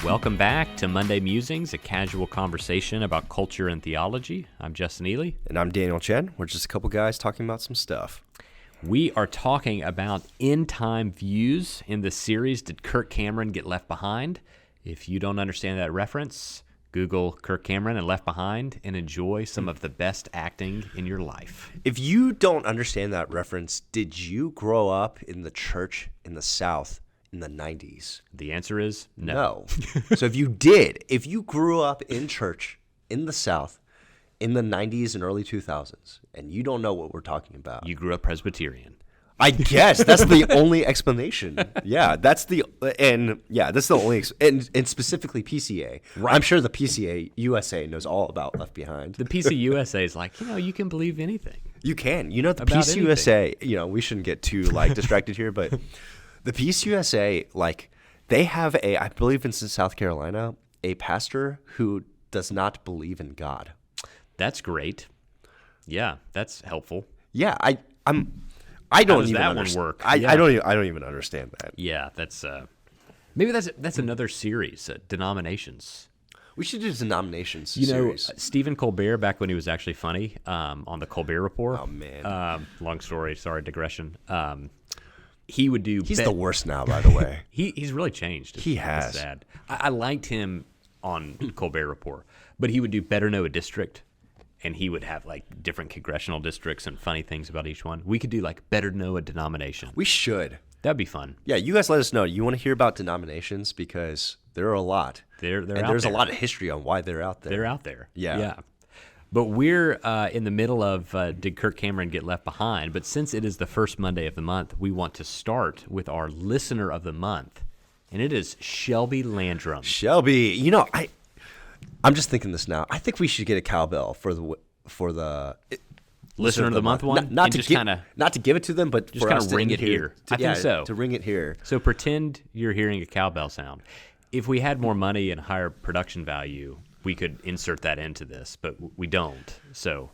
Welcome back to Monday Musings, a casual conversation about culture and theology. I'm Justin Ely. And I'm Daniel Chen. We're just a couple guys talking about some stuff. We are talking about end-time views in the series, Did Kirk Cameron Get Left Behind? If you don't understand that reference, Google Kirk Cameron and Left Behind and enjoy some of the best acting in your life. If you don't understand that reference, did you grow up in the church in the South in the 90s? The answer is no. So if you grew up in church in the South in the 90s and early 2000s, and you don't know what we're talking about. You grew up Presbyterian. I guess that's the only explanation. That's the only, and specifically PCA. Right. I'm sure the PCA USA knows all about Left Behind. The PC USA is like, you can believe anything. You can. The PC USA, we shouldn't get too distracted here, but the PC USA, they have I believe in South Carolina, a pastor who does not believe in God. That's great. Yeah, that's helpful. Yeah, I don't How does even that understand. one work? I don't even understand that. Yeah, that's maybe that's another series, denominations. We should do denominations series. Stephen Colbert, back when he was actually funny, on the Colbert Report. Oh man, long story. Sorry, digression. He would do. He's the worst now, by the way. He's really changed. He has. It's sad. I liked him on Colbert Report, but he would do Better Know a District. And he would have different congressional districts and funny things about each one. We could do Better Know a Denomination. We should. That'd be fun. Yeah, you guys let us know. You want to hear about denominations because there are a lot. There's a lot of history on why they're out there. They're out there. Yeah. But we're in the middle of Did Kirk Cameron Get Left Behind? But since it is the first Monday of the month, we want to start with our listener of the month, and it is Shelby Landrum. Shelby, I'm just thinking this now. I think we should get a cowbell for the listener of the month one. Not to give it to them, but just kind of ring it here. I think so. To ring it here. So pretend you're hearing a cowbell sound. If we had more money and higher production value, we could insert that into this, but we don't. So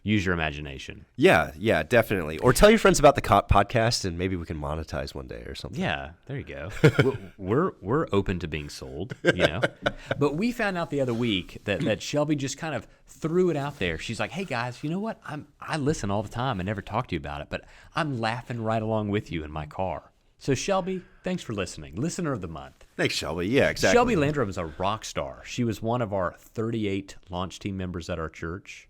use your imagination. Yeah, definitely. Or tell your friends about the podcast, and maybe we can monetize one day or something. Yeah, there you go. we're open to being sold, But we found out the other week that Shelby just kind of threw it out there. She's like, "Hey guys, you know what? I listen all the time and never talk to you about it, but I'm laughing right along with you in my car." So Shelby, thanks for listening. Listener of the month. Thanks, Shelby. Yeah, exactly. Shelby Landrum is a rock star. She was one of our 38 launch team members at our church.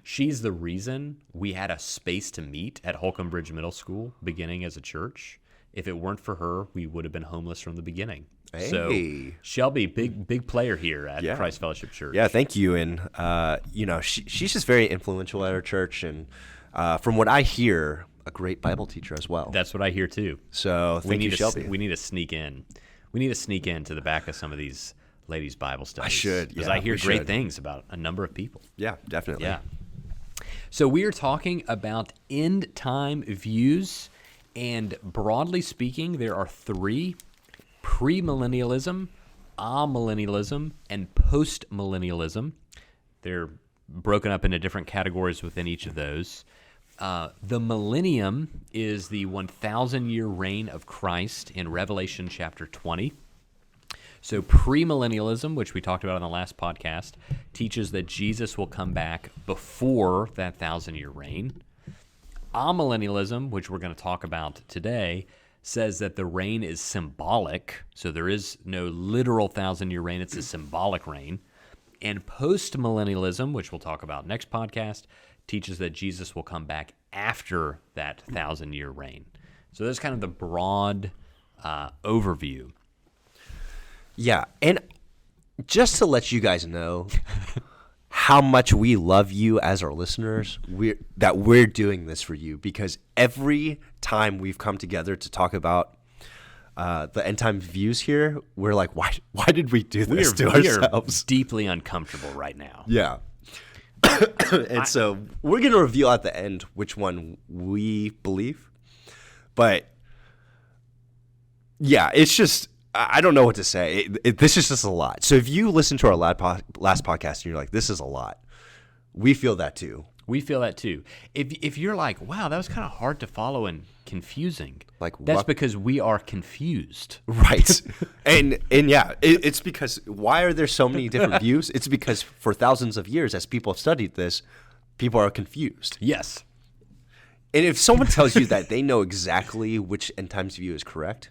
She's the reason we had a space to meet at Holcomb Bridge Middle School beginning as a church. If it weren't for her, we would have been homeless from the beginning. Hey. So Shelby, big player here at Christ Fellowship Church. Yeah, thank you. And, she's just very influential at our church. And from what I hear, a great Bible teacher as well. That's what I hear too. So thank you, Shelby. We need to sneak in. We need to sneak into the back of some of these ladies' Bible studies. I should, because I hear great things about a number of people. Yeah, definitely. Yeah. So we are talking about end-time views, and broadly speaking, there are three: premillennialism, amillennialism, and postmillennialism. They're broken up into different categories within each of those. The millennium is the 1,000-year reign of Christ in Revelation chapter 20. So premillennialism, which we talked about on the last podcast, teaches that Jesus will come back before that 1,000-year reign. Amillennialism, which we're going to talk about today, says that the reign is symbolic. So there is no literal 1,000-year reign. It's a symbolic reign. And postmillennialism, which we'll talk about next podcast, teaches that Jesus will come back after that 1,000-year reign. So that's kind of the broad overview. Yeah, and just to let you guys know how much we love you as our listeners, we're doing this for you, because every time we've come together to talk about the end time views here, we're like, why did we do this to ourselves? We are deeply uncomfortable right now. Yeah. And so we're going to reveal at the end which one we believe. But yeah, it's just, I don't know what to say. This is just a lot. So if you listen to our last podcast and you're like, this is a lot, we feel that too. We feel that too. If you're like, wow, that was kind of hard to follow and confusing, Like, that's what? because we are confused. Right. and yeah, it's because why are there so many different views? It's because for thousands of years, as people have studied this, people are confused. Yes. And if someone tells you that they know exactly which end times view is correct,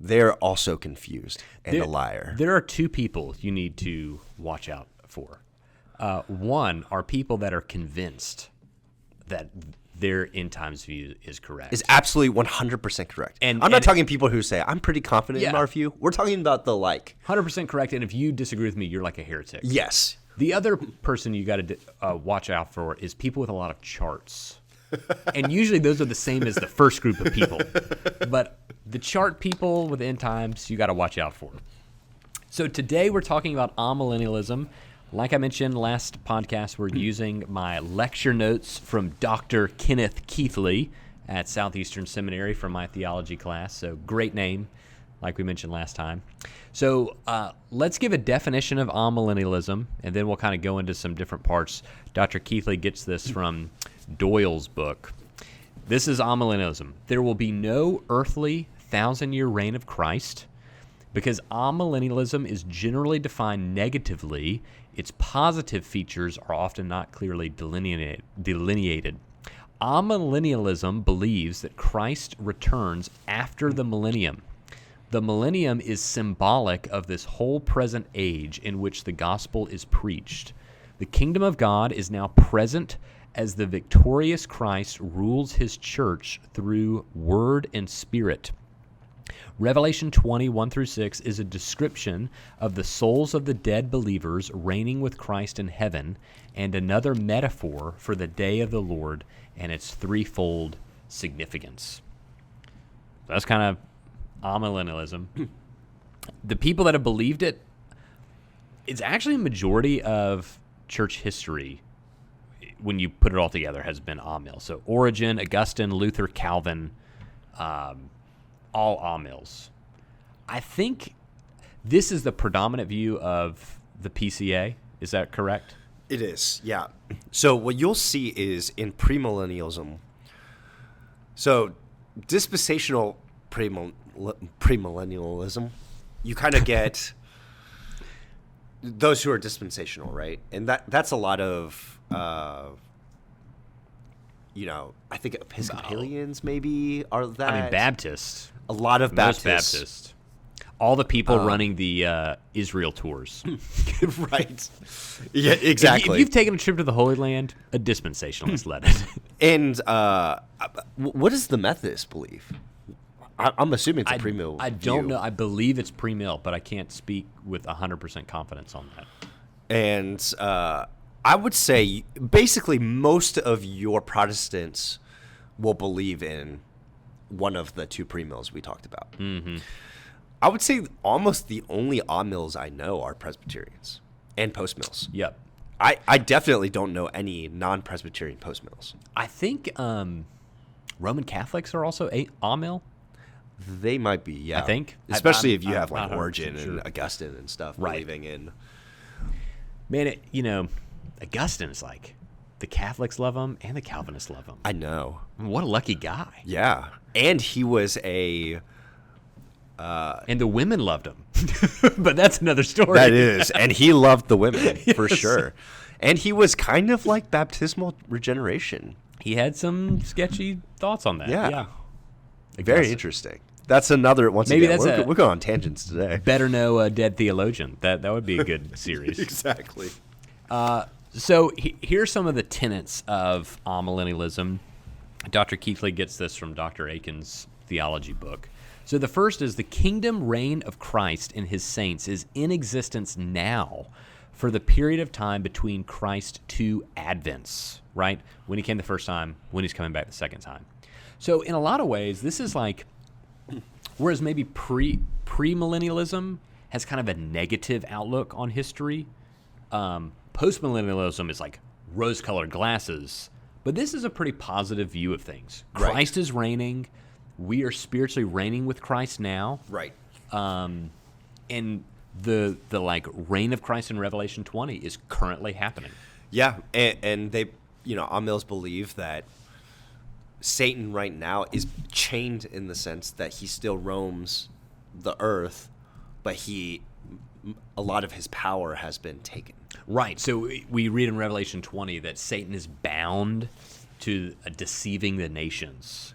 they're also confused and a liar. There are two people you need to watch out for. One are people that are convinced that their end times view is correct. Is absolutely 100% correct. And- I'm not and- talking people who say, I'm pretty confident in Yeah. our view. We're talking about the 100% correct, and if you disagree with me, you're like a heretic. yes. The other person you got to watch out for is people with a lot of charts. And usually those are the same as the first group of people. But the chart people with end times, you got to watch out for. So today we're talking about amillennialism. Like I mentioned last podcast, we're using my lecture notes from Dr. Kenneth Keithley at Southeastern Seminary from my theology class. So great name, like we mentioned last time. So let's give a definition of amillennialism, and then we'll kind of go into some different parts. Dr. Keithley gets this from Doyle's book. This is amillennialism. There will be no earthly 1,000-year reign of Christ. Because amillennialism is generally defined negatively, its positive features are often not clearly delineated. Amillennialism believes that Christ returns after the millennium. The millennium is symbolic of this whole present age in which the gospel is preached. The kingdom of God is now present as the victorious Christ rules his church through word and spirit. Revelation 20:1-6 is a description of the souls of the dead believers reigning with Christ in heaven, and another metaphor for the day of the Lord and its threefold significance. That's kind of amillennialism. The people that have believed it, it's actually a majority of church history, when you put it all together, has been amil. So Origen, Augustine, Luther, Calvin, all amils. I think this is the predominant view of the PCA. Is that correct? It is, yeah. So what you'll see is in premillennialism, so dispensational premillennialism, you kind of get those who are dispensational, right? And that's a lot of, I think Episcopalians maybe are that. I mean, Baptists. A lot of Most Baptists. Baptists. All the people running the Israel tours. Right. Yeah, exactly. If you've taken a trip to the Holy Land, a dispensationalist led it. And what does the Methodist believe? I'm assuming it's a premill. I don't view. know. I believe it's pre-mill, but I can't speak with 100% confidence on that. And I would say basically most of your Protestants will believe in one of the two premills we talked about. Mm-hmm. I would say almost the only amills I know are Presbyterians and postmills. Yep. I definitely don't know any non-Presbyterian postmills. I think Roman Catholics are also amil. They might be, yeah. I think. Especially if you I'm have like not 100% Origen sure. and Augustine and stuff Right. believing in. Man, Augustine is like, the Catholics love him and the Calvinists love him. I know. What a lucky guy. Yeah. And he was a... And the women loved him. But that's another story. That is. And he loved the women, for Yes. sure. And he was kind of like baptismal regeneration. He had some sketchy thoughts on that. Yeah. Augustine. Very interesting. That's another, once Maybe again, that's we're going on tangents today. Better know a dead theologian. That would be a good series. Exactly. So here's some of the tenets of amillennialism. Dr. Keithley gets this from Dr. Aiken's theology book. So the first is the kingdom reign of Christ and his saints is in existence now for the period of time between Christ's two advents, right? When he came the first time, when he's coming back the second time. So in a lot of ways, this is like, whereas maybe premillennialism has kind of a negative outlook on history, postmillennialism is like rose-colored glasses, but this is a pretty positive view of things. Right. Christ is reigning. We are spiritually reigning with Christ now. Right. And the like reign of Christ in Revelation 20 is currently happening. Yeah, and they, amills believe that Satan right now is chained in the sense that he still roams the earth, but a lot of his power has been taken. Right. So we read in Revelation 20 that Satan is bound to deceiving the nations.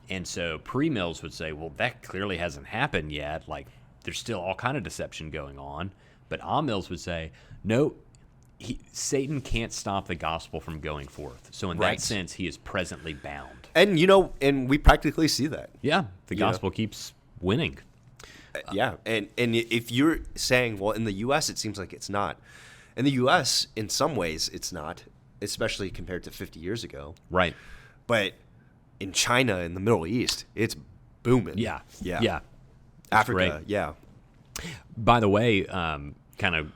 And so premills would say, well, that clearly hasn't happened yet. Like, there's still all kind of deception going on. But amills would say, no, Satan can't stop the gospel from going forth. So in that sense, he is presently bound. And, and we practically see that. Yeah, the gospel keeps winning. Yeah, and if you're saying, well, in the U.S. it seems like it's not. In the U.S., in some ways, it's not, especially compared to 50 years ago. Right. But in China, in the Middle East, it's booming. Yeah. Africa, great. yeah. By the way, kind of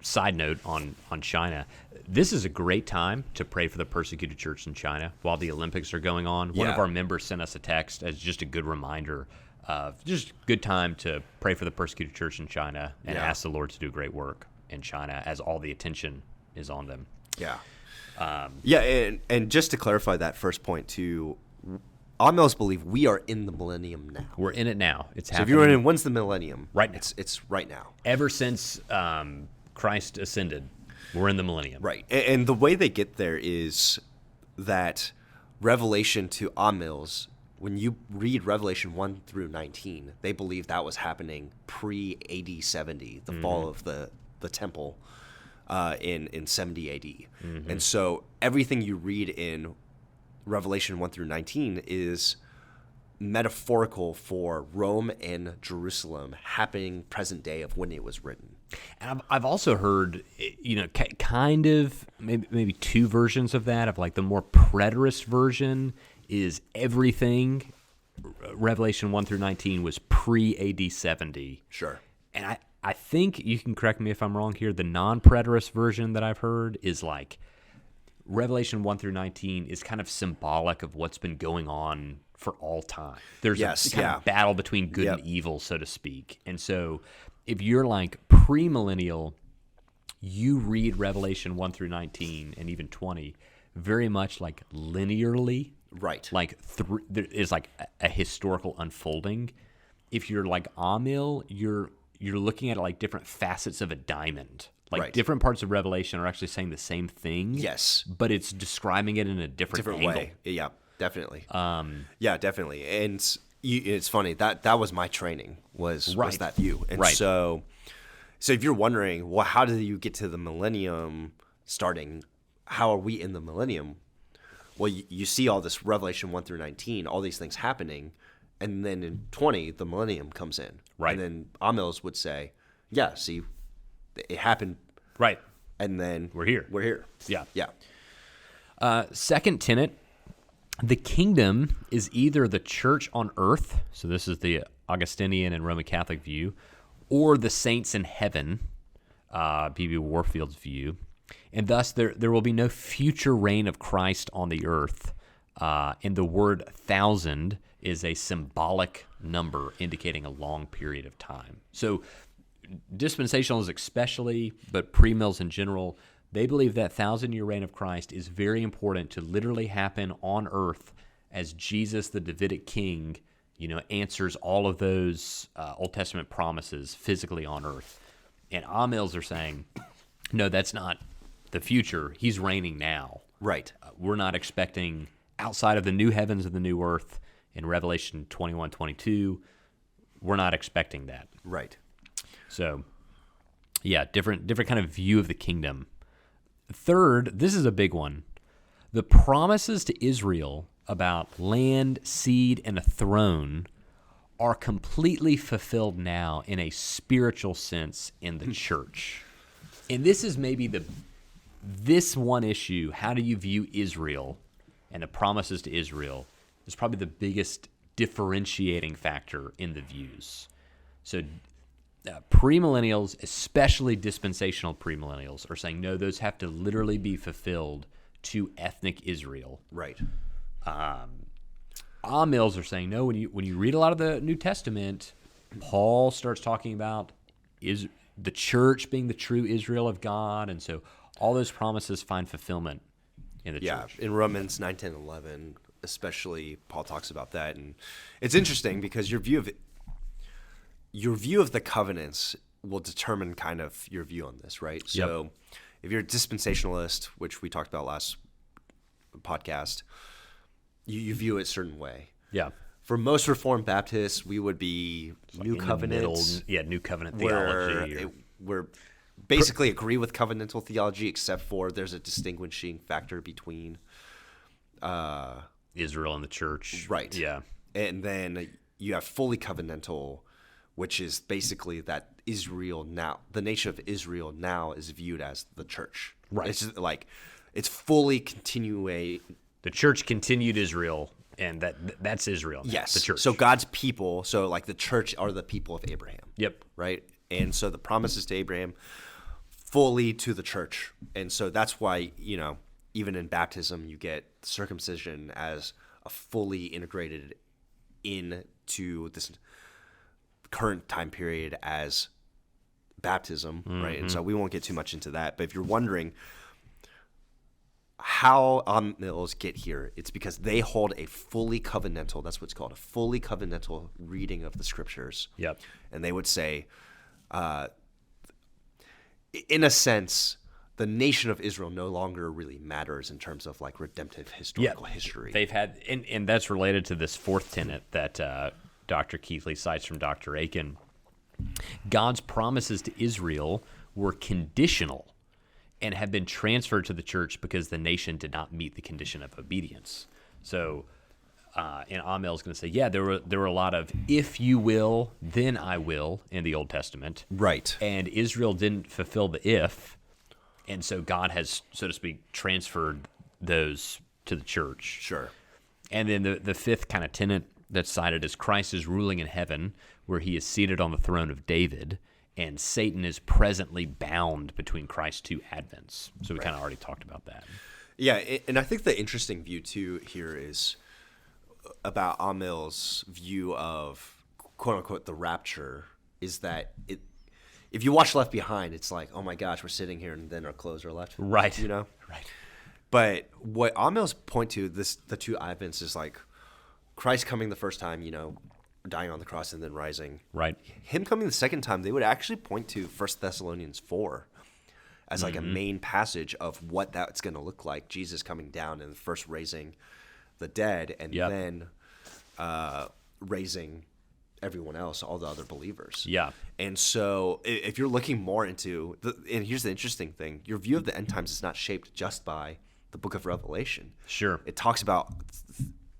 side note on China, this is a great time to pray for the persecuted church in China while the Olympics are going on. One of our members sent us a text as just a good reminder of just good time to pray for the persecuted church in China and ask the Lord to do great work in China as all the attention is on them. Yeah. And just to clarify that first point too, amills believe we are in the millennium now. We're in it now. It's happening. So if you're in, when's the millennium? Right now. It's right now. Ever since Christ ascended, we're in the millennium. Right. And the way they get there is that revelation to amills, when you read Revelation 1 through 19, they believe that was happening pre-AD 70, the fall of the temple in 70 AD. And so everything you read in Revelation 1 through 19 is metaphorical for Rome and Jerusalem happening present day of when it was written. And I've also heard, kind of maybe two versions of that. Of like the more preterist version is everything Revelation 1 through 19 was pre-AD 70. Sure. And I think, you can correct me if I'm wrong here, the non-preterist version that I've heard is like Revelation 1 through 19 is kind of symbolic of what's been going on for all time. There's a kind of battle between good and evil, so to speak. And so if you're like premillennial, you read Revelation 1 through 19 and even 20 very much like linearly. Right. Like there is like a historical unfolding. If you're like amill, you're looking at it like different facets of a diamond. Like different parts of Revelation are actually saying the same thing. Yes. But it's describing it in a different angle. way. Yeah, definitely. Yeah, definitely. And it's funny, that was my training, was that view. And so if you're wondering, well, how do you get to the millennium starting? How are we in the millennium? Well, you see all this Revelation 1 through 19, all these things happening, and then in 20, the millennium comes in. Right. And then amills would say, yeah, see, it happened. Right. And then we're here. Yeah. Yeah. Second tenet, the kingdom is either the church on earth, so this is the Augustinian and Roman Catholic view, or the saints in heaven, B.B. Warfield's view. And thus there will be no future reign of Christ on the earth. And the word 1,000 is a symbolic number indicating a long period of time. So dispensationalists especially, but premills in general, they believe that 1,000-year reign of Christ is very important to literally happen on earth as Jesus, the Davidic king, answers all of those Old Testament promises physically on earth. And amills are saying, no, that's not the future. He's reigning now. Right. We're not expecting, outside of the new heavens and the new earth in Revelation 21, 22, we're not expecting that. Right. So, yeah, different kind of view of the kingdom. Third, this is a big one. The promises to Israel about land, seed, and a throne are completely fulfilled now in a spiritual sense in the church. And this is maybe this one issue, how do you view Israel and the promises to Israel, is probably the biggest differentiating factor in the views. So premillennials, especially dispensational premillennials, are saying, no, those have to literally be fulfilled to ethnic Israel. Right. Amills are saying, no, when you read a lot of the New Testament, Paul starts talking about the church being the true Israel of God, and so All those promises find fulfillment in the Yeah, church. in Romans 9, 10, 11, especially, Paul talks about that. And it's interesting because your view of the covenants will determine kind of your view on this, right? So if you're a dispensationalist, which we talked about last podcast, you view it a certain way. Yeah. For most Reformed Baptists, we would be New Covenants. New covenant theology. We're basically agree with covenantal theology, except for there's a distinguishing factor between Israel and the church. right. Yeah. And then you have fully covenantal, which is basically that Israel now, the nation of Israel now is viewed as the church. Right. It's just like it's fully continuate. The church continued Israel, and that's Israel now, Yes. the church. So God's people, so like the church are the people of Abraham. Yep. Right? And so the promises to Abraham fully to the church. And so that's why, even in baptism, you get circumcision as a fully integrated into this current time period as baptism, right? And so we won't get too much into that. But if you're wondering how amillennials get here, it's because they hold a fully covenantal, that's what's called a fully covenantal reading of the scriptures. Yep. And they would say, in a sense, the nation of Israel no longer really matters in terms of like redemptive historical history. They've had, and that's related to this fourth tenet that Dr. Keithley cites from Dr. Aiken. God's promises to Israel were conditional and have been transferred to the church because the nation did not meet the condition of obedience. So, and Amel is going to say, yeah, there were a lot of "if you will, then I will" in the Old Testament, Right. and Israel didn't fulfill the "if," and so God has, so to speak, transferred those to the church. Sure. And then the fifth kind of tenet that's cited is Christ is ruling in heaven, where he is seated on the throne of David, and Satan is presently bound between Christ's two advents. So we kind of already talked about that. Yeah, and I think the interesting view too here is about Amel's view of quote unquote the rapture is that if you watch Left Behind, it's like, oh my gosh, we're sitting here and then our clothes are left. Right. Right. But what Amel's point to the two advents is like Christ coming the first time, dying on the cross and then rising. Right. Him coming the second time, they would actually point to 1 Thessalonians 4 as like a main passage of what that's going to look like. Jesus coming down and first raising the dead and then raising everyone else, all the other believers. Yeah. And so if you're looking more into, and here's the interesting thing, your view of the end times is not shaped just by the book of Revelation. Sure. It talks about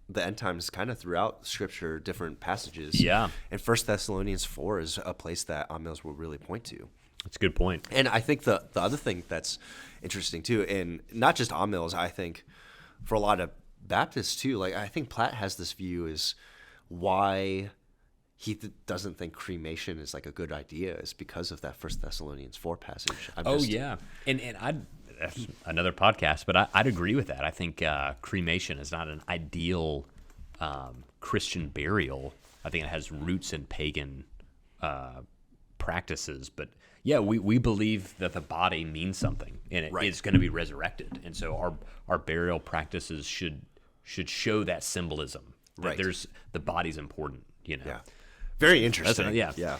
the end times kind of throughout Scripture, different passages. Yeah. And 1 Thessalonians 4 is a place that Amils will really point to. That's a good point. And I think the other thing that's interesting too, and not just Amils, I think for a lot of Baptists too, like I think Platt has this view is why he doesn't think cremation is like a good idea is because of that 1 Thessalonians 4 passage. Yeah. And that's another podcast, but I'd agree with that. I think cremation is not an ideal Christian burial. I think it has roots in pagan practices. But yeah, we believe that the body means something, and it's going to be resurrected. And so our burial practices should show that symbolism. That the body's important. Yeah. Very interesting. Yeah.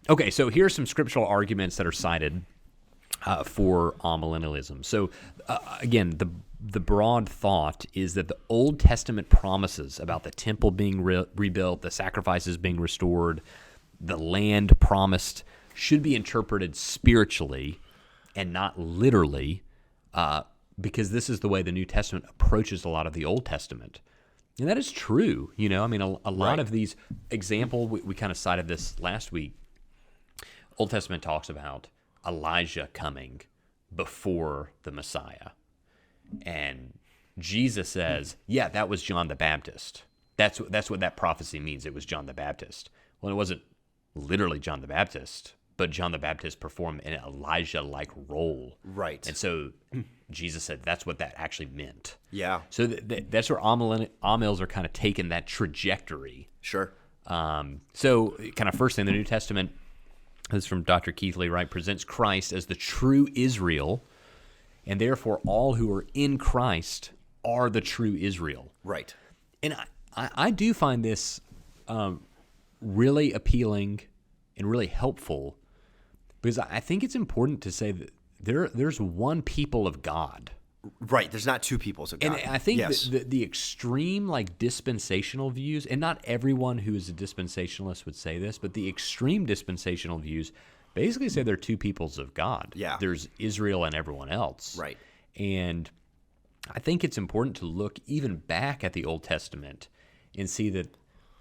Okay, so here are some scriptural arguments that are cited for amillennialism. So again, the broad thought is that the Old Testament promises about the temple being rebuilt, the sacrifices being restored, the land promised should be interpreted spiritually and not literally, because this is the way the New Testament approaches a lot of the Old Testament. And that is true. I mean, a lot of these example, we kind of cited this last week. Old Testament talks about Elijah coming before the Messiah. And Jesus says, yeah, that was John the Baptist. That's what that prophecy means. It was John the Baptist. Well, it wasn't literally John the Baptist, but John the Baptist performed an Elijah-like role. Right. And so Jesus said that's what that actually meant. Yeah. So that's where amils are kind of taking that trajectory. Sure. So kind of first thing, the New Testament this is from Dr. Keithley, right, presents Christ as the true Israel, and therefore all who are in Christ are the true Israel. Right. And I do find this really appealing and really helpful, because I think it's important to say that there's one people of God. Right. There's not two peoples of God. And I think yes. the extreme like dispensational views, and not everyone who is a dispensationalist would say this, but the extreme dispensational views basically say there are two peoples of God. Yeah. There's Israel and everyone else. Right. And I think it's important to look even back at the Old Testament and see that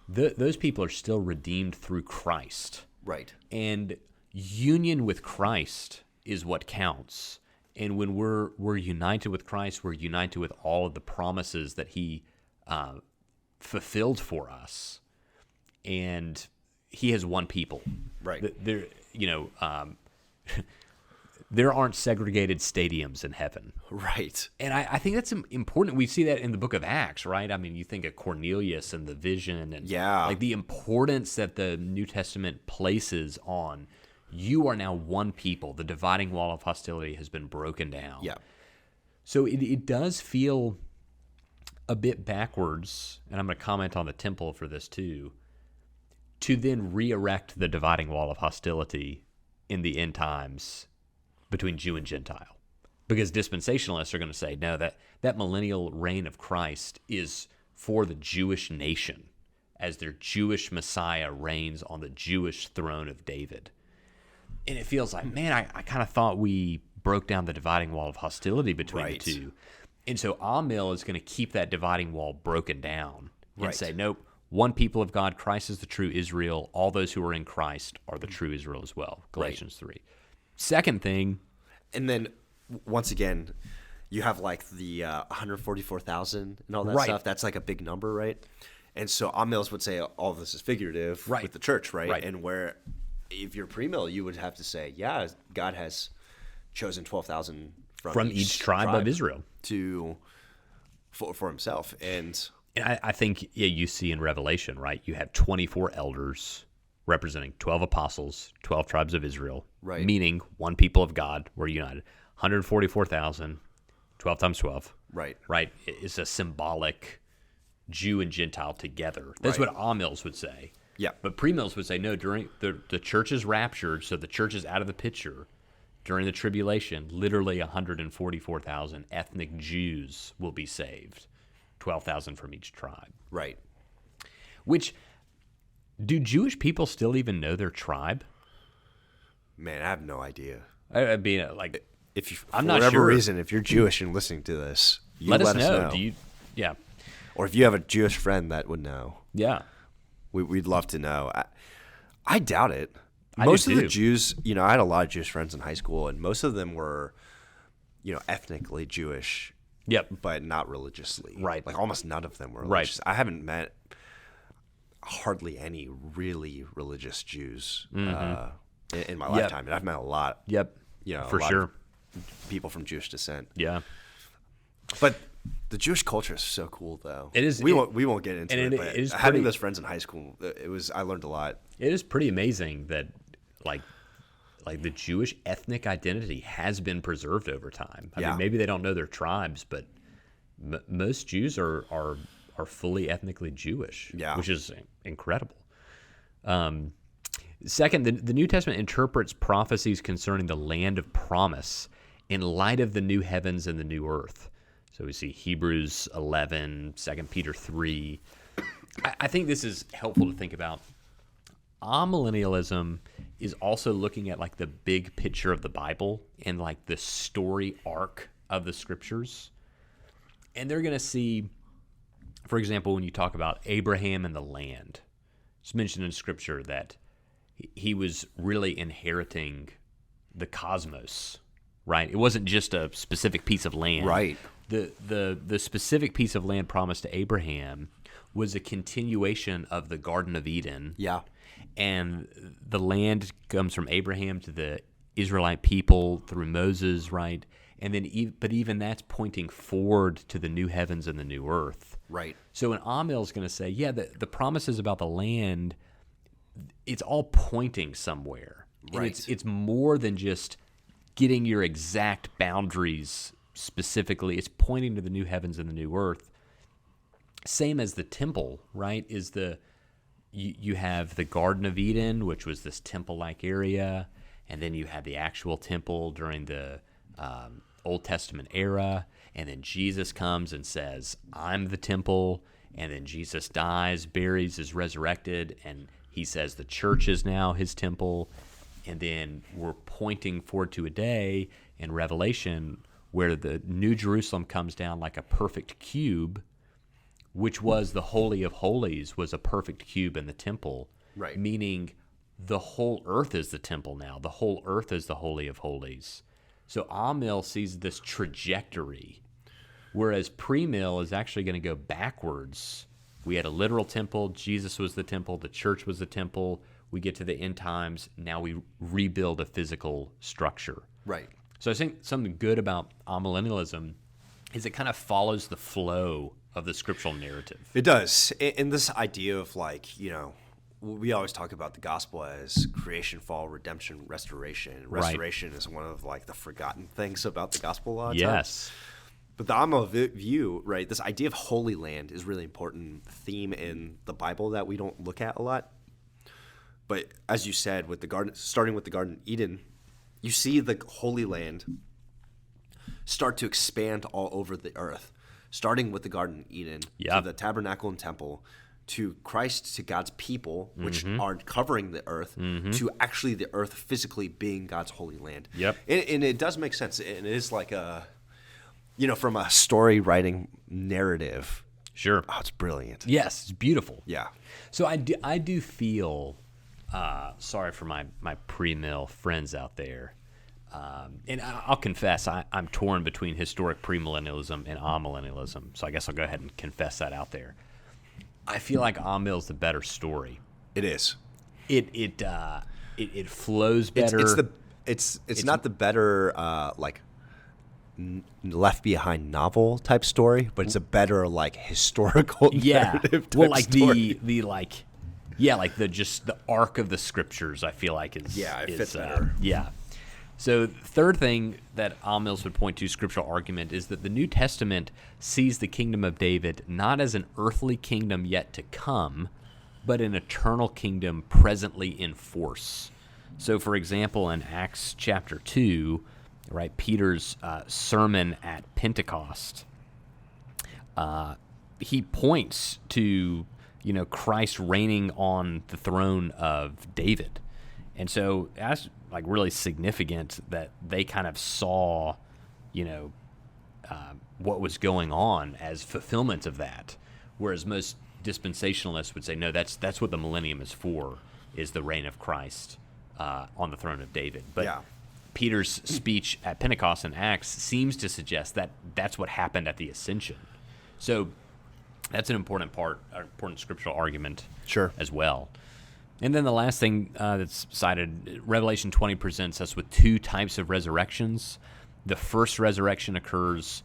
those people are still redeemed through Christ. Right. And union with Christ is what counts. And when we're united with Christ, we're united with all of the promises that He fulfilled for us. And He has one people. Right. There, there aren't segregated stadiums in heaven. Right. And I think that's important. We see that in the book of Acts, right? I mean, you think of Cornelius and the vision and like the importance that the New Testament places on you are now one people. The dividing wall of hostility has been broken down. Yeah. So it does feel a bit backwards, and I'm going to comment on the temple for this too, to then re-erect the dividing wall of hostility in the end times between Jew and Gentile. Because dispensationalists are going to say, no, that millennial reign of Christ is for the Jewish nation, as their Jewish Messiah reigns on the Jewish throne of David. And it feels like, man, I kind of thought we broke down the dividing wall of hostility between the two. And so Amil is going to keep that dividing wall broken down and say, nope, one people of God, Christ is the true Israel. All those who are in Christ are the true Israel as well. Galatians 3. Second thing. And then, once again, you have like the 144,000 and all that stuff. That's like a big number, right? And so Amils would say all of this is figurative with the church, right? And where if you're premill, you would have to say, yeah, God has chosen 12,000 from each tribe of Israel for Himself, and I think you see in Revelation, right? You have 24 elders representing 12 apostles, 12 tribes of Israel, meaning one people of God. We're united. 144,000, 12 times 12, right? It's a symbolic Jew and Gentile together. That's what Amils would say. Yeah. But premills would say, no, during the church is raptured, so the church is out of the picture. During the tribulation, literally 144,000 ethnic Jews will be saved, 12,000 from each tribe. Right. Which, do Jewish people still even know their tribe? Man, I have no idea. I mean, like, if you, I'm for not whatever sure. reason, if you're Jewish and listening to this, let us know. Do you? Yeah. Or if you have a Jewish friend that would know. Yeah. We'd love to know. I doubt it. Most of the Jews, I had a lot of Jewish friends in high school, and most of them were, ethnically Jewish. Yep. But not religiously. Right. Like almost none of them were religious. I haven't met hardly any really religious Jews in my lifetime, and I've met a lot. Yep. For sure. Of people from Jewish descent. Yeah. But the Jewish culture is so cool, though. It is. We won't get into it. But it is having those friends in high school, I learned a lot. It is pretty amazing that, like the Jewish ethnic identity has been preserved over time. I mean, maybe they don't know their tribes, but most Jews are fully ethnically Jewish, which is incredible. Second, the New Testament interprets prophecies concerning the land of promise in light of the new heavens and the new earth. So we see Hebrews 11, 2 Peter 3. I think this is helpful to think about. Amillennialism is also looking at like the big picture of the Bible and like the story arc of the scriptures. And they're going to see, for example, when you talk about Abraham and the land, it's mentioned in scripture that he was really inheriting the cosmos, right? It wasn't just a specific piece of land. Right. The specific piece of land promised to Abraham was a continuation of the Garden of Eden. Yeah. And the land comes from Abraham to the Israelite people through Moses, right? And then, but even that's pointing forward to the new heavens and the new earth. Right. So an Amil is going to say, yeah, the promises about the land, it's all pointing somewhere. And Right. it's more than just getting your exact boundaries specifically. It's pointing to the new heavens and the new earth. Same as the temple, right? You have the Garden of Eden, which was this temple-like area, and then you had the actual temple during the Old Testament era, and then Jesus comes and says, I'm the temple, and then Jesus dies, buries, is resurrected, and he says the church is now his temple, and then we're pointing forward to a day in Revelation where the New Jerusalem comes down like a perfect cube, which was the Holy of Holies, was a perfect cube in the temple, Right. meaning the whole earth is the temple now. The whole earth is the Holy of Holies. So Amil sees this trajectory, whereas premill is actually going to go backwards. We had a literal temple. Jesus was the temple. The church was the temple. We get to the end times. Now we rebuild a physical structure. Right. So I think something good about amillennialism is it kind of follows the flow of the scriptural narrative. It does. And this idea of like, we always talk about the gospel as creation, fall, redemption, restoration. Right. Restoration is one of like the forgotten things about the gospel a lot of times. Yes. But the Amil view, right, this idea of Holy Land is really important theme in the Bible that we don't look at a lot. But as you said, with the garden, starting with the Garden of Eden, you see the Holy Land start to expand all over the earth, starting with the Garden of Eden to the tabernacle and temple, to Christ, to God's people, which are covering the earth, to actually the earth physically being God's holy land. Yep. And it does make sense. And it is like a, from a story writing narrative. Sure. Oh, it's brilliant. Yes, it's beautiful. Yeah. So I do feel sorry for my pre-mill friends out there. And I'll confess, I'm torn between historic premillennialism and amillennialism. So I guess I'll go ahead and confess that out there. I feel like Amil's the better story. It is. It flows better. It's not the better left behind novel type story, but it's a better like historical narrative type well, like story. the arc of the scriptures. I feel like is it fits better. Yeah. So third thing that Amils would point to scriptural argument is that the New Testament sees the kingdom of David not as an earthly kingdom yet to come, but an eternal kingdom presently in force. So, for example, in Acts chapter 2, right, Peter's sermon at Pentecost, he points to, Christ reigning on the throne of David. And so that's like really significant that they kind of saw, what was going on as fulfillment of that. Whereas most dispensationalists would say, no, that's what the millennium is for, is the reign of Christ on the throne of David. But Peter's speech at Pentecost in Acts seems to suggest that that's what happened at the ascension. So that's an important scriptural argument as well. And then the last thing that's cited, Revelation 20 presents us with two types of resurrections. The first resurrection occurs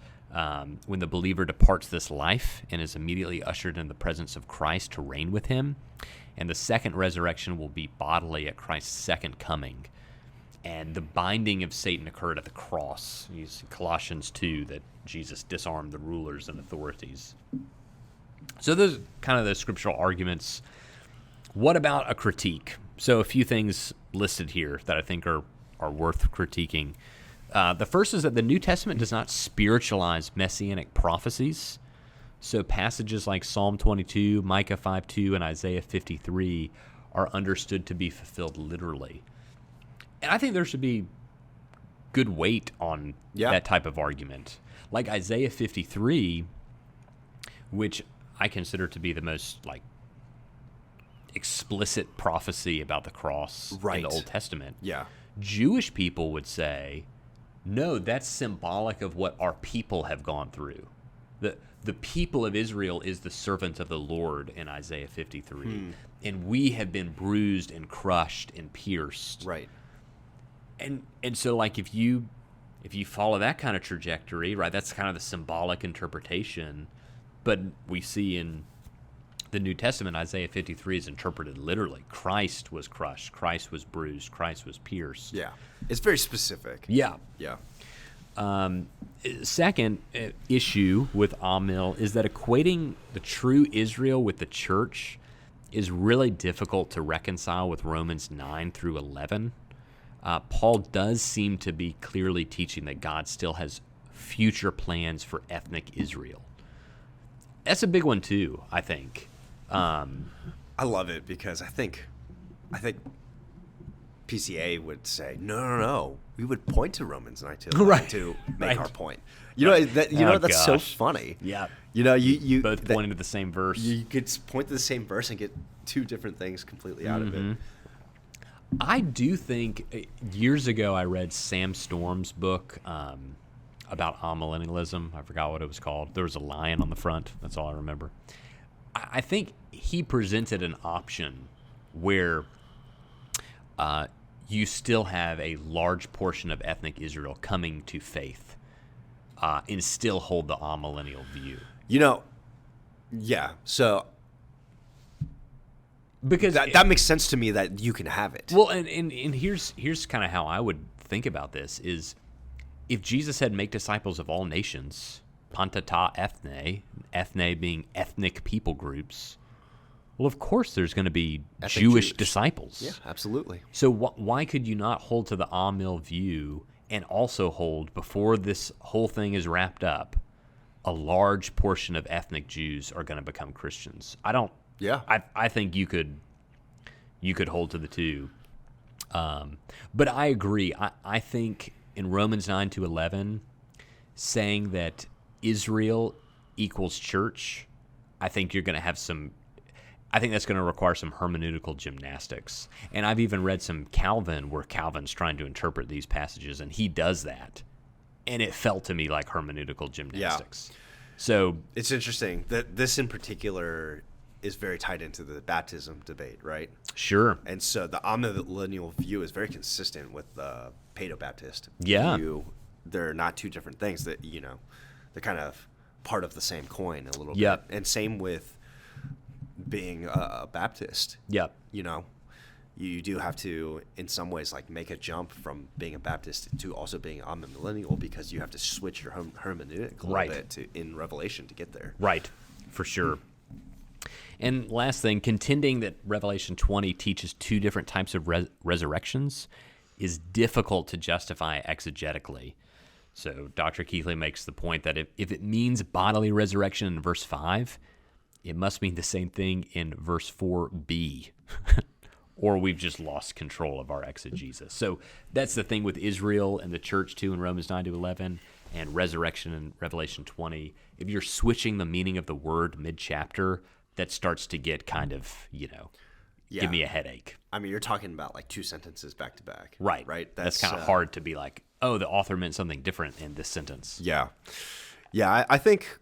when the believer departs this life and is immediately ushered in the presence of Christ to reign with him. And the second resurrection will be bodily at Christ's second coming. And the binding of Satan occurred at the cross. Use Colossians 2, that Jesus disarmed the rulers and authorities. So those are kind of the scriptural arguments. What about a critique? So a few things listed here that I think are worth critiquing. The first is that the New Testament does not spiritualize messianic prophecies. So passages like Psalm 22, Micah 5:2, and Isaiah 53 are understood to be fulfilled literally. And I think there should be good weight on that type of argument. Like Isaiah 53, which I consider to be the most explicit prophecy about the cross in the Old Testament. Yeah. Jewish people would say, no, that's symbolic of what our people have gone through. The people of Israel is the servant of the Lord in Isaiah 53. And we have been bruised and crushed and pierced. Right. And so if you follow that kind of trajectory, right, that's kind of the symbolic interpretation. But we see in the New Testament, Isaiah 53, is interpreted literally. Christ was crushed. Christ was bruised. Christ was pierced. Yeah. It's very specific. Yeah. Yeah. Second issue with Amil is that equating the true Israel with the church is really difficult to reconcile with Romans 9 through 11. Paul does seem to be clearly teaching that God still has future plans for ethnic Israel. That's a big one too, I think. I love it because I think PCA would say, no. We would point to Romans 9 to Right. to make Right. our point. That's so gosh. funny. Yeah. You Both pointing to the same verse. You could point to the same verse and get two different things completely out of it. I do think years ago I read Sam Storm's book about amillennialism. I forgot what it was called. There was a lion on the front. That's all I remember. I think he presented an option where you still have a large portion of ethnic Israel coming to faith and still hold the amillennial view. Yeah. So Because that makes sense to me that you can have it. Well, and here's kind of how I would think about this is if Jesus said make disciples of all nations, pantata ethne being ethnic people groups, well, of course there's going to be Jewish disciples. Yeah, absolutely. So why could you not hold to the Amil view and also hold, before this whole thing is wrapped up, a large portion of ethnic Jews are going to become Christians? Yeah. I think you could hold to the two. But I agree. I think in Romans 9 to 11, saying that Israel equals church, I think you're going to have I think that's going to require some hermeneutical gymnastics. And I've even read some Calvin where Calvin's trying to interpret these passages, and he does that. And it felt to me like hermeneutical gymnastics. Yeah. So it's interesting that this in particular is very tied into the baptism debate, right? Sure. And so the amillennial view is very consistent with the Paedo-Baptist view. They're not two different things. That they're kind of part of the same coin a little bit. And same with being a Baptist. Yep. You do have to, in some ways, like make a jump from being a Baptist to also being amillennial, because you have to switch your hermeneutic a little bit in Revelation to get there. Right, for sure. And last thing, contending that Revelation 20 teaches two different types of resurrections is difficult to justify exegetically. So Dr. Keithley makes the point that if it means bodily resurrection in verse 5, it must mean the same thing in verse 4b, or we've just lost control of our exegesis. So that's the thing with Israel and the church too in Romans 9 to 11 and resurrection in Revelation 20. If you're switching the meaning of the word mid-chapter, that starts to get kind of, give me a headache. I mean, you're talking about like two sentences back to back. Right. That's kind of hard to be like, oh, the author meant something different in this sentence. Yeah. Yeah, I think,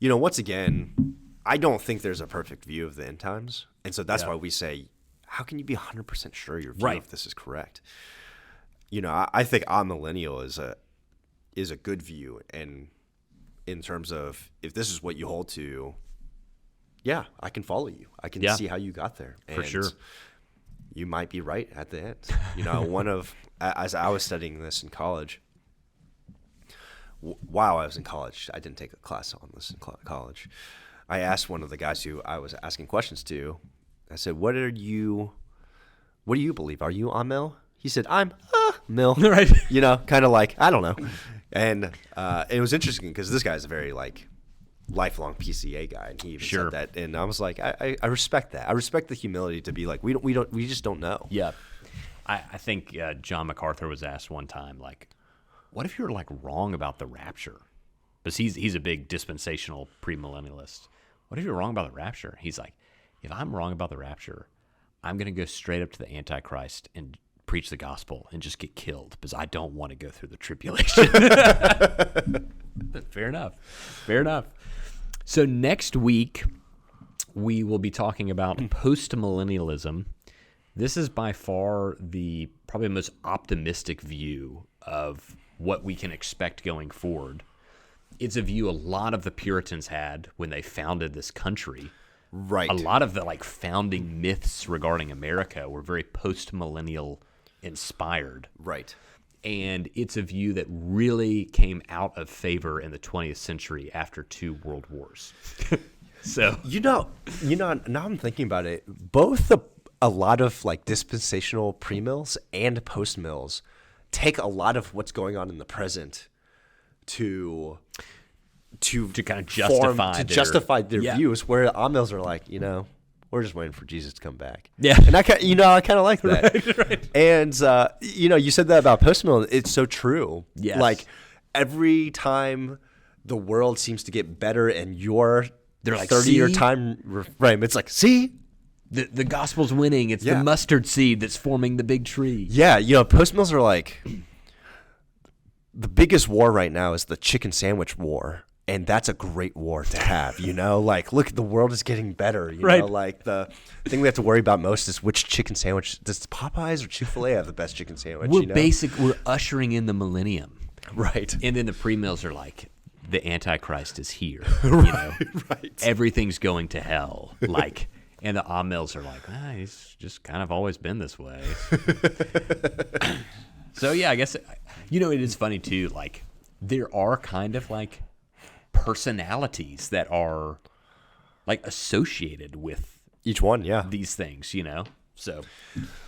once again, I don't think there's a perfect view of the end times. And so that's why we say, how can you be 100% sure your view of this is correct? I think amillennial is a good view. And in terms of, if this is what you hold to, yeah, I can follow you. I can see how you got there. For sure. You might be right at the end. As I was studying this in college, while I was in college, I didn't take a class on this in college. I asked one of the guys who I was asking questions to, I said, what do you believe? Are you Amil? He said, I'm Mil. Right. Kind of like, I don't know. And it was interesting because this guy's a very lifelong PCA guy, and he even said that, and I was like, I respect that. I respect the humility to be like, we just don't know. Yeah, I think John MacArthur was asked one time, like, what if you're wrong about the rapture? Because he's a big dispensational premillennialist. What if you're wrong about the rapture? He's like, if I'm wrong about the rapture, I'm going to go straight up to the Antichrist and preach the gospel and just get killed because I don't want to go through the tribulation. Fair enough. So next week, we will be talking about postmillennialism. This is by far the probably most optimistic view of what we can expect going forward. It's a view a lot of the Puritans had when they founded this country. Right. A lot of the like founding myths regarding America were very post-millennial inspired. Right. And it's a view that really came out of favor in the 20th century after 2 world wars. So now I'm thinking about it. A lot of like dispensational pre-mills and post-mills take a lot of what's going on in the present to kind of justify their views, where amills are like, we're just waiting for Jesus to come back. Yeah. And I kind of like that. Right. And you said that about post-mill. It's so true. Yes. Like every time the world seems to get better and your 30-year time frame, it's like, see? The gospel's winning. It's the mustard seed that's forming the big tree. Yeah, post-mills are like, the biggest war right now is the chicken sandwich war. And that's a great war to have, Like, look, the world is getting better, right. Like, the thing we have to worry about most is which chicken sandwich. Does Popeyes or Chick-fil-A have the best chicken sandwich, We're ushering in the millennium. Right. And then the pre-mills are like, the Antichrist is here, Right. Everything's going to hell, like, and the amills are like, he's just kind of always been this way. So, yeah, I guess, it is funny, too, like, there are kind of, like, personalities that are, like, associated with each one, these things, So,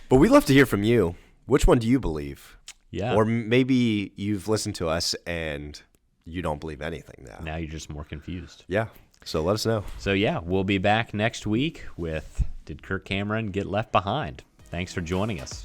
but we'd love to hear from you. Which one do you believe? Yeah. Or maybe you've listened to us and you don't believe anything now. Now you're just more confused. Yeah. So let us know. So, yeah, we'll be back next week with Did Kirk Cameron Get Left Behind? Thanks for joining us.